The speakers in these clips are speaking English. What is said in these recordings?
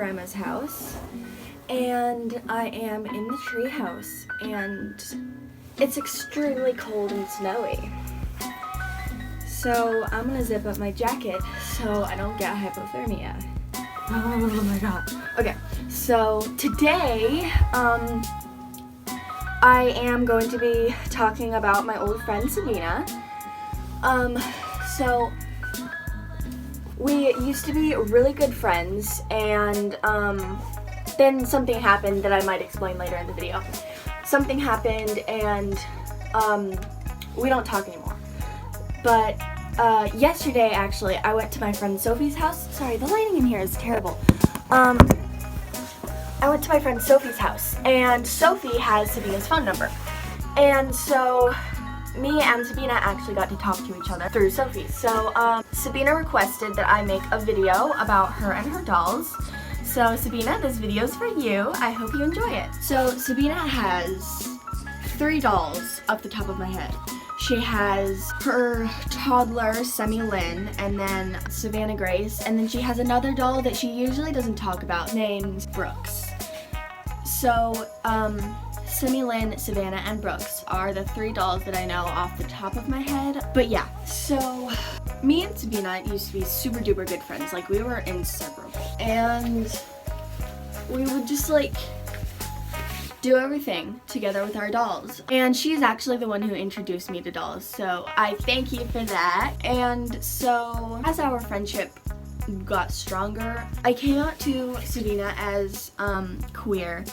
grandma's house, and I am in the tree house, and it's extremely cold and snowy. So I'm gonna zip up my jacket so I don't get hypothermia. Oh my god. Okay, so today, I am going to be talking about my old friend Sabina. So we used to be really good friends, and then something happened that I might explain later in the video. Something happened and we don't talk anymore. But yesterday, actually, I went to my friend Sophie's house. Sorry, the lighting in here is terrible. I went to my friend Sophie's house, and Sophie has Sabina's phone number. And so me and Sabina actually got to talk to each other through Sophie. So Sabina requested that I make a video about her and her dolls. So Sabina, this video's for you. I hope you enjoy it. So Sabina has 3 dolls off the top of my head. She has her toddler, Semi Lynn, and then Savannah Grace, and then she has another doll that she usually doesn't talk about named Brooks. So, Semi Lynn, Savannah, and Brooks are the 3 dolls that I know off the top of my head. But yeah, so me and Sabina used to be super duper good friends. Like, we were inseparable. And we would just like do everything together with our dolls. And she's actually the one who introduced me to dolls, so I thank you for that. And so as our friendship got stronger, I came out to Sabina as queer,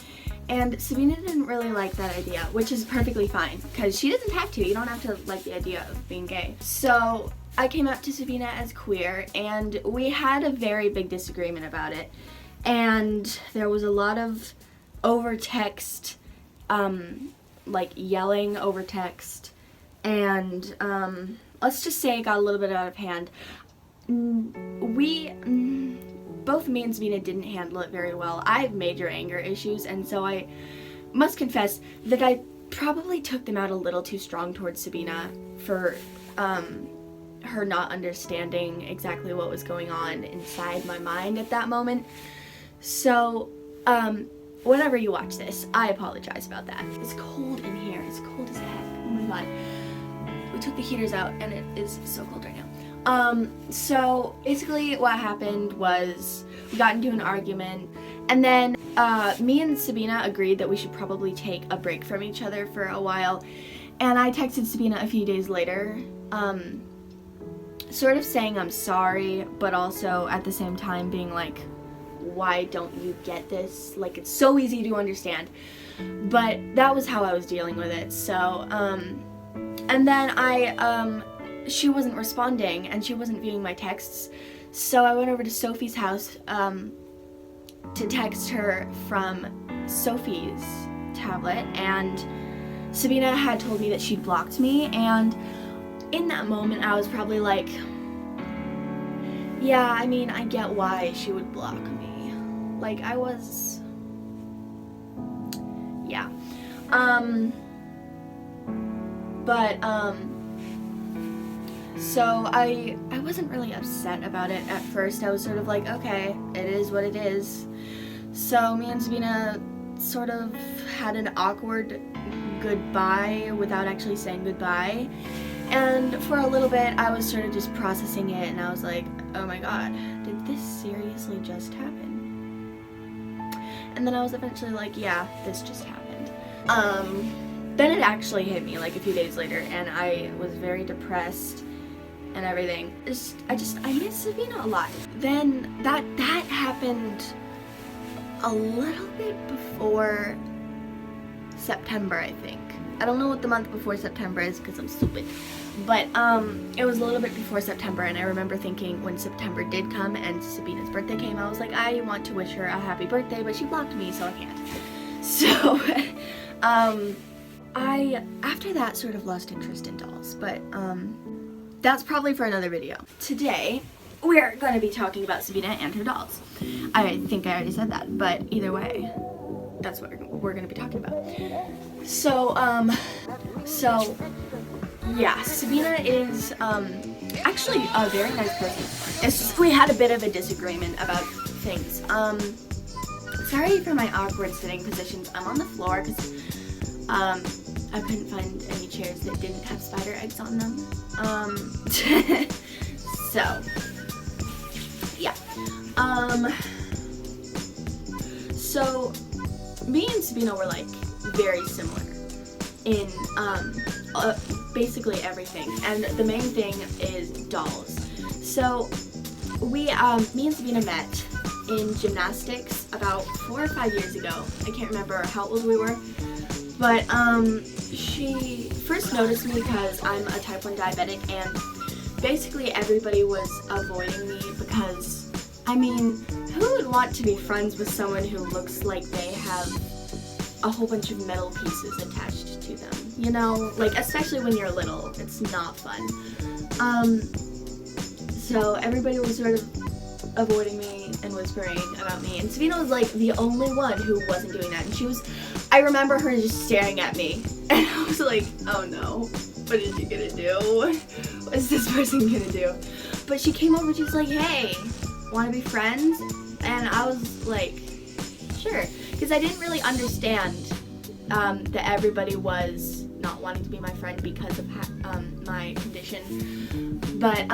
and Sabina didn't really like that idea, which is perfectly fine because she doesn't have to. You don't have to like the idea of being gay. So I came out to Sabina as queer, and we had a very big disagreement about it, and there was a lot of over text, like yelling over text, and let's just say it got a little bit out of hand. Both me and Sabina didn't handle it very well. I have major anger issues, and so I must confess that I probably took them out a little too strong towards Sabina for her not understanding exactly what was going on inside my mind at that moment. So whenever you watch this, I apologize about that. It's cold in here. It's cold as heck. Oh my god. We took the heaters out and it is so cold right now. So basically what happened was we got into an argument, and then me and Sabina agreed that we should probably take a break from each other for a while. And I texted Sabina a few days later, sort of saying I'm sorry, but also at the same time being like, why don't you get this? Like, it's so easy to understand. But that was how I was dealing with it. So, and then she wasn't responding and she wasn't viewing my texts. So I went over to Sophie's house to text her from Sophie's tablet, and Sabina had told me that she'd blocked me, and in that moment I was probably like, yeah, I mean, I get why she would block me. Like, I was, yeah. So I wasn't really upset about it at first. I was sort of like, okay, it is what it is. So me and Sabina sort of had an awkward goodbye without actually saying goodbye. And for a little bit, I was sort of just processing it, and I was like, oh my god, did this seriously just happen? And then I was eventually like, yeah, this just happened. Then it actually hit me like a few days later, and I was very depressed and everything. I miss Sabina a lot. Then that happened a little bit before September, I think. I don't know what the month before September is because I'm stupid. But it was a little bit before September, and I remember thinking when September did come and Sabina's birthday came, I was like, I want to wish her a happy birthday, but she blocked me, so I can't. So I, after that, sort of lost interest in dolls, but that's probably for another video. Today, we're going to be talking about Sabina and her dolls. I think I already said that, but either way, that's what we're going to be talking about. So yeah, Sabina is actually a very nice person. It's just we had a bit of a disagreement about things. sorry for my awkward sitting positions. I'm on the floor because I couldn't find any chairs that didn't have spider eggs on them. So yeah. So me and Sabina were like very similar in basically everything, and the main thing is dolls. So we me and Sabina met in gymnastics about 4 or 5 years ago. I can't remember how old we were, but she first noticed me because I'm a type 1 diabetic, and basically everybody was avoiding me because, I mean, who would want to be friends with someone who looks like they have a whole bunch of metal pieces attached to them? You know, like, especially when you're little, it's not fun. So everybody was sort of avoiding me and whispering about me, and Sabina was like the only one who wasn't doing that, and I remember her just staring at me, and I was like, oh no, what is she gonna do? What is this person gonna do? But she came over and she was like, hey, wanna be friends? And I was like, sure, because I didn't really understand that everybody was not wanting to be my friend because of my condition, but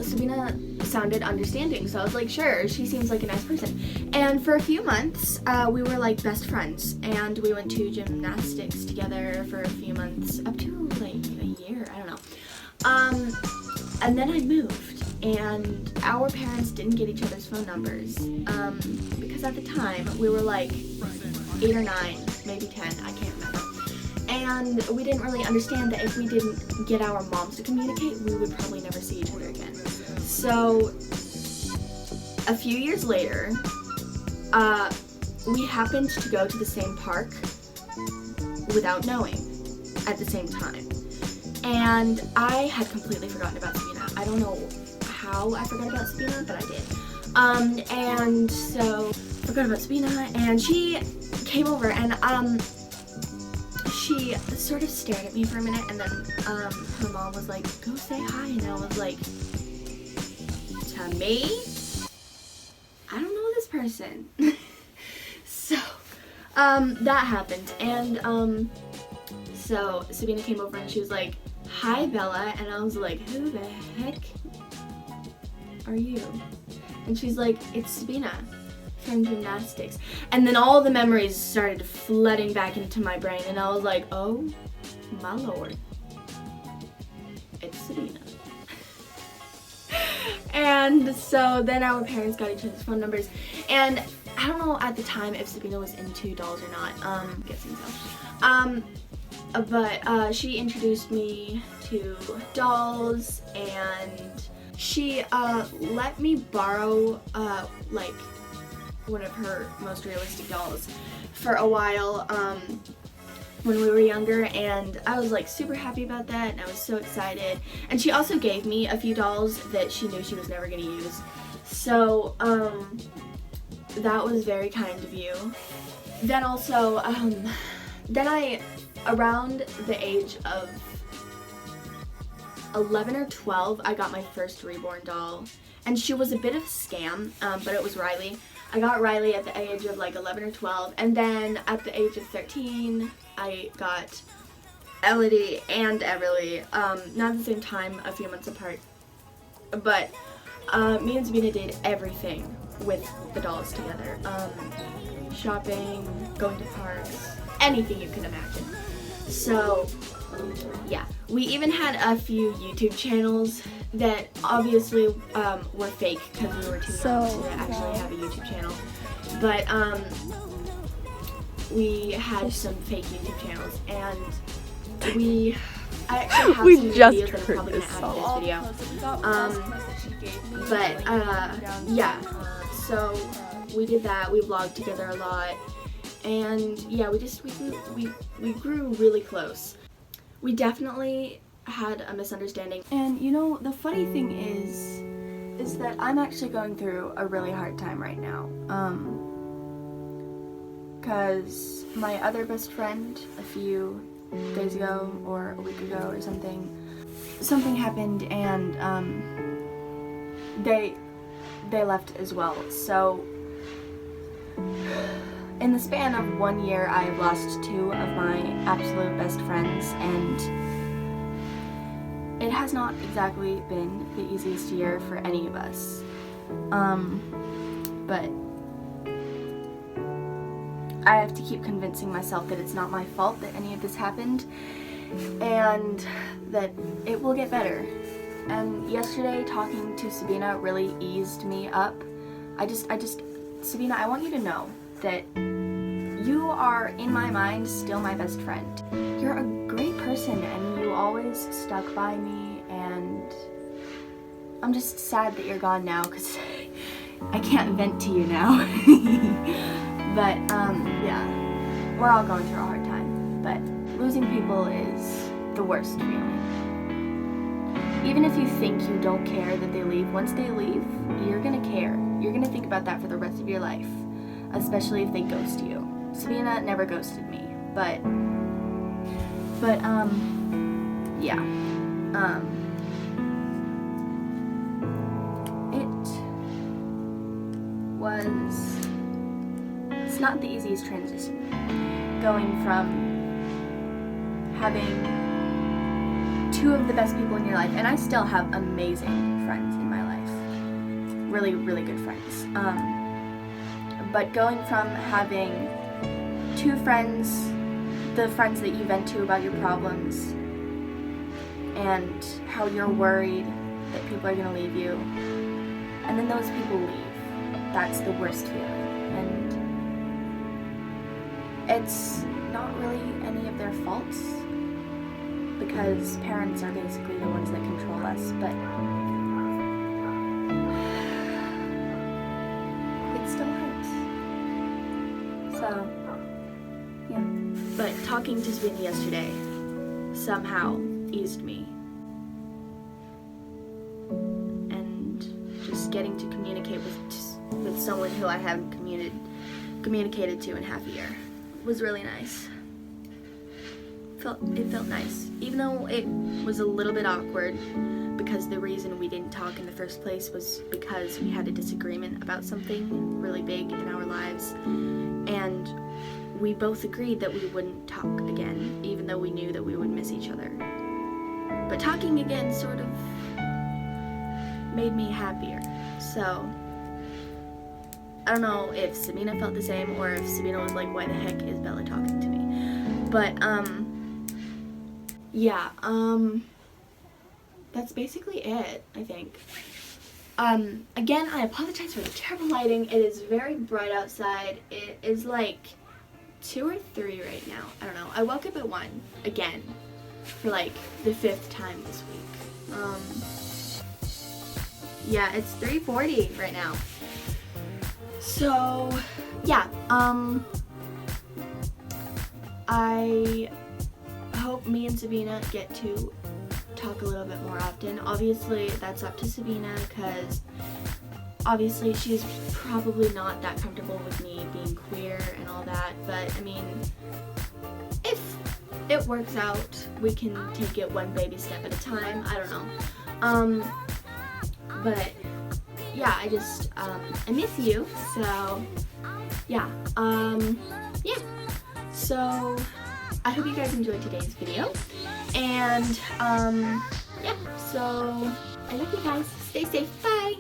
Sabina sounded understanding, so I was like, sure, she seems like a nice person. And for a few months, we were like best friends, and we went to gymnastics together for a few months, up to like a year, I don't know. And then I moved, and our parents didn't get each other's phone numbers, because at the time, we were like 8 or 9, maybe 10, I can't remember. And we didn't really understand that if we didn't get our moms to communicate, we would probably never see each other again. So, a few years later, we happened to go to the same park without knowing at the same time. And I had completely forgotten about Sabina. I don't know how I forgot about Sabina, but I did. And so, forgot about Sabina, and she came over, and she sort of stared at me for a minute, and then her mom was like, go say hi, and I was like, to me? I don't know this person. So, that happened, and so Sabina came over and she was like, hi Bella, and I was like, who the heck are you? And she's like, it's Sabina from gymnastics. And then all the memories started flooding back into my brain, and I was like, oh my lord, it's Sabina. And so then our parents got each other's phone numbers, and I don't know at the time if Sabina was into dolls or not, I'm guessing so. But she introduced me to dolls, and she let me borrow like one of her most realistic dolls for a while when we were younger, and I was like super happy about that, and I was so excited. And she also gave me a few dolls that she knew she was never going to use, so that was very kind of you. Then also, around the age of 11 or 12, I got my first reborn doll, and she was a bit of a scam, but it was Riley. I got Riley at the age of like 11 or 12, and then at the age of 13, I got Elodie and Everly, not at the same time, a few months apart, but me and Sabina did everything with the dolls together, shopping, going to parks, anything you can imagine. So yeah, we even had a few YouTube channels that obviously were fake because we were too young to actually have a YouTube channel. But we had some fake YouTube channels, and I actually have some videos that I'm probably gonna add to this video. But yeah, so we did that. We vlogged together a lot, and yeah, we grew really close. We definitely had a misunderstanding, and you know, the funny thing is that I'm actually going through a really hard time right now, because my other best friend a few days ago or a week ago or something happened, and they left as well. So In the span of 1 year, I've lost 2 of my absolute best friends, and it has not exactly been the easiest year for any of us. But I have to keep convincing myself that it's not my fault that any of this happened, and that it will get better. And yesterday, talking to Sabina really eased me up. Sabina, I want you to know that you are, in my mind, still my best friend. You're a great person, and you always stuck by me, and I'm just sad that you're gone now, because I can't vent to you now. But, yeah, we're all going through a hard time, but losing people is the worst feeling. Even if you think you don't care that they leave, once they leave, you're gonna care. You're gonna think about that for the rest of your life, especially if they ghost you. Sabina never ghosted me, but yeah. It's not the easiest transition, going from having 2 of the best people in your life, and I still have amazing friends in my life, really, really good friends, but going from having 2 friends, the friends that you vent to about your problems, and how you're worried that people are going to leave you, and then those people leave. That's the worst feeling, and it's not really any of their faults, because parents are basically the ones that control us, but it still hurts. So, yeah. But talking to Sabina yesterday somehow eased me. And just getting to communicate with someone who I haven't communicated to in half a year was really nice. It felt nice, even though it was a little bit awkward, because the reason we didn't talk in the first place was because we had a disagreement about something really big in our lives, and we both agreed that we wouldn't talk again, even though we knew that we would miss each other. But talking again sort of made me happier. So I don't know if Sabina felt the same, or if Sabina was like, why the heck is Bella talking to me? But yeah, that's basically it, I think. Again, I apologize for the terrible lighting. It is very bright outside. It is like 2 or 3 right now. I don't know. I woke up at 1 again for like the 5th time this week. Yeah, it's 3:40 right now. So, yeah, I hope me and Sabina get to talk a little bit more often. Obviously, that's up to Sabina, because obviously she's probably not that comfortable with me being queer and all that, but I mean, if it works out, we can take it one baby step at a time. I don't know. But yeah, I just I miss you, so yeah. Yeah, so I hope you guys enjoyed today's video, and yeah, so I love you guys. Stay safe. Bye.